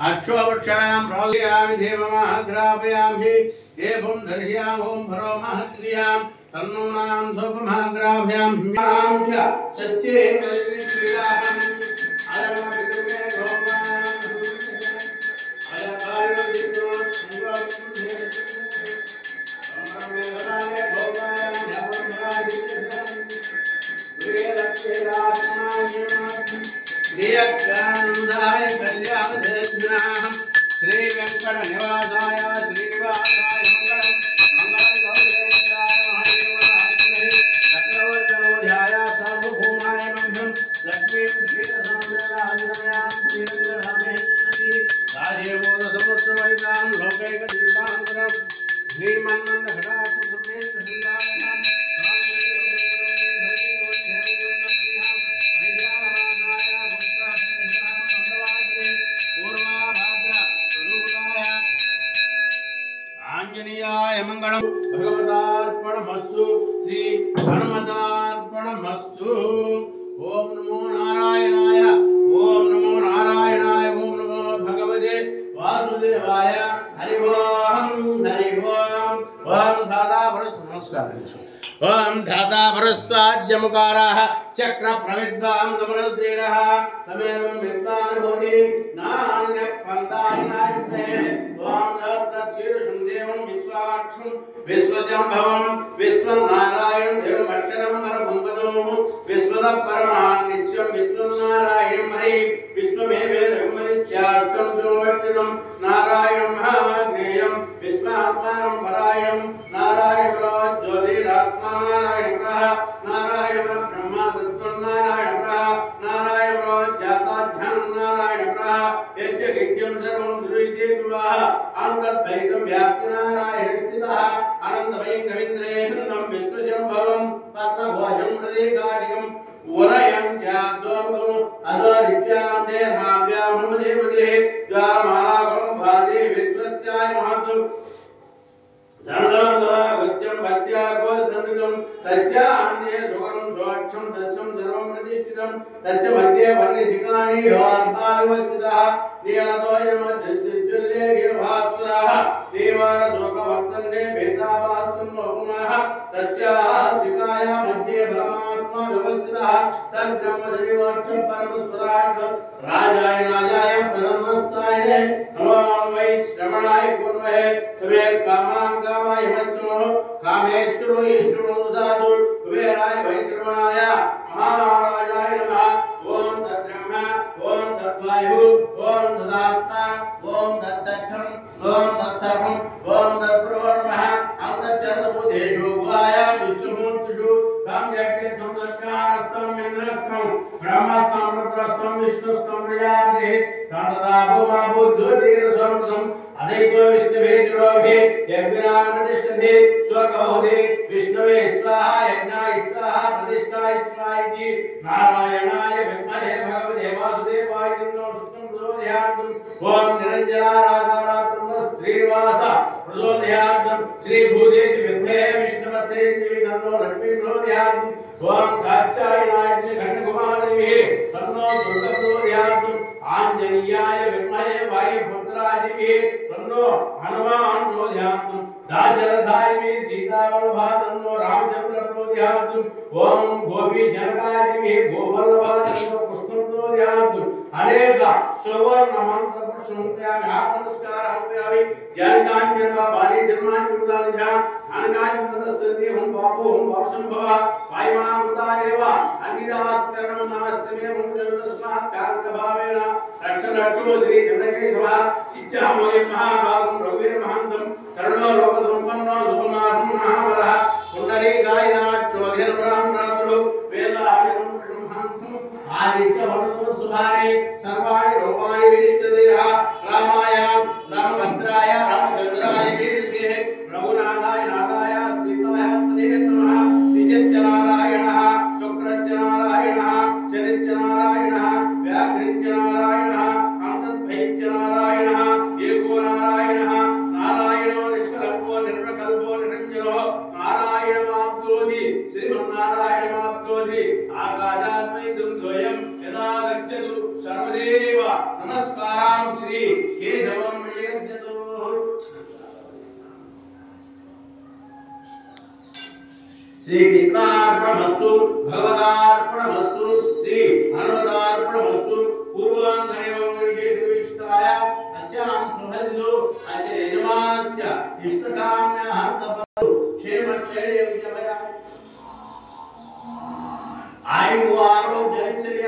अक्षोवक्षायां राघयामि देवमहाग्रापयामि देवं दर्शयामि ओं भरो महत्क्रियां तन्नूनां धूपमहाग्रापयामि हिमांस्य सच्चे क्रीडाहं आलमपितुमे गोपां आलकायो दितो श्री वेंकट निवासाय श्रीनिवासाय मंगलम मंगल चक्रवर्त्याय सार्वभौमाय मंगलम लक्ष्मी क्षीरसमुद्रराजयां श्रीरंगरामेश्वरी राजेवो समस्तमयितां लोकैकदीपांकरं श्रीमन्नंद घटाक्षं समेत श्रीरामनाम आंजनेयाय मंगलम भगवतार्पणमस्तु श्री हनुमतार्पणमस्तु ओम नमो नारायणाय ओम नमो नारायणाय ओम नमो भगवते वासुदेवाय हरि ओम हरि ओम ओम दादा परस नमस्कार ओम धाता भरस्साज्यमुकाराः चक्र प्रविद्वां दमरद्देरः तमेवं विद्वान् भोजि नान्यपन्दानि नास्ते ओम दत्तशीर्षं देवं विश्वाक्षं विश्वजम्भवं विश्वनारायणं देवम् अक्षरं परमं पदं विश्वतः परमान् नित्यं विश्वनारायणं हरि विश्वमेवेदं मनिष्याक्षं सोमक्षरं नारायणं महाज्ञेयं विश्वात्मानं परायणं नारायणो ज्योतिरात्मा नारायण नारायण ब्रह्मा तत्व नारायण नारायण जाता ध्यान नारायण यज्ञ सर्वं ध्रुवीते दुवाः अनन्तद्वैतं व्याप्ति नारायण स्थितः अनन्तमयं कवीन्द्रेन्द्रं विश्वशम्भवं पद्मभोजं प्रदेकादिकं वरयं चाद्वं अधरित्यां देहाभ्यां ब्रह्मदेवते द्वारमालाकं भादे विश्वस्याय महत्त्वं धर्मगत्यं भक्त्यागो संगतं तस्य अन्ये सुगरं स्वच्छं दर्शं सर्वं प्रतिष्ठितं तस्य मध्ये वर्णिकानि योऽर्भावस्थितः नीलतोयमज्जल्ले गिरभास्वरः देवारशोकवर्तन्ते वेदाभासं उपमाः तस्य शिखाया मध्ये परमात्मा व्यवस्थितः तद्ब्रह्मदेवोच्च परमस्वराट् राजाय राजाय प्रथमस्ताय नमो वै श्रवणाय कुर्महे समेत कामां कामेश्वरो ईश्वरो दातु कुबेराय वैश्रवणाय महाराजाय नमः ओम तद्ब्रह्म ओम तद्वायु ओम तदात्मा ओम तत्सक्षम ओम तत्सर्वम ओम तत्प्रणवः अंतचरणबुद्धेषु गुहायां विश्वमूर्तिषु कामयज्ञे संस्कारस्थं इन्द्रस्थं ब्रह्मस्थं रुद्रस्थं विष्णुस्थं प्रजापतिः तदा भूमा भूज्योतिरसमृतं अदैतो विष्णुवे जुरोभि यज्ञान प्रतिष्ठते स्वर्गहोदे विष्णुवे स्वाहा यज्ञाय स्वाहा प्रतिष्ठाय स्वाहा इति नारायणाय विद्महे भगवते वासुदेवाय तन्नो शुद्धं प्रचोदयात् ओम निरञ्जनाराधारात्मः श्रीनिवास प्रचोदयात् श्री भूदेति विद्महे विष्णुवत्सेति तन्नो लक्ष्मी प्रचोदयात् ओम कात्यायनाय घनकुमारदेवी तन्नो दुर्गा प्रचोदयात् आंजनेयाय विद्महे वायुपुत्रादिवे तन्नो हनुमान प्रचोदयात् दाशरथाय सीतावल्लभा तन्नो रामचंद्र प्रचोदयात् ओम गोपी जनकादिवे गोवल्लभा तन्नो कृष्ण प्रचोदयात् अनेक सुवर्ण मंत्र पुष्पयामि नमस्कार होयामि ज्ञानकांचन बाली जन्मांचन ध्यान अनकांचन तदस्ति हम बापो हम वासंभव वायुमान उदारेव अन्यदासरणं नमस्ते मुञ्जनस्मात् कारणभावेन रक्षरक्षो श्री चन्द्रकेशवा इच्छामोय महाभागं रघुवीर महन्तं करुणो लोक संपन्नो सुकुमारं महाबलः पुण्डरीकायनाथ चौधरी ब्रह्मरात्रो वेदाभिरं ब्रह्मांतं आदित्य वर्णो सुभारे सर्वाणि रूपाणि विनिष्टदेहा रामाय रामभद्राय रामचंद्राय कीर्तिः रघुनाथाय नाथाय सीताय पतिवे नमः निजच्च नारायणः शुक्रच्च नारायणः शनिच्च नारायणः नारायणः व्याघ्रिञ्च नारायणः अन्तर्भैश्च नारायणः एको नारायणः नारायणो निष्कल्पो निर्विकल्पो निरञ्जनो नारायणमाप्नोति श्रीमन्नारायणमाप्नोति आकाशात्मैकं द्वयं यदा गच्छतु सर्वदेव नमस्कारां श्री केशवं निगच्छतु। श्री कृष्णार्पणमस्तु भगवतार्पणमस्तु श्री हनुमतार्पणमस्तु पूर्वाङ्गनेवंविष्टाय अस्यां सुहृदो अस्य यजमानस्य इष्टकाम्यः तपतु क्षेमक्षेमविजय आयु आरोग्य ऐश्वर्य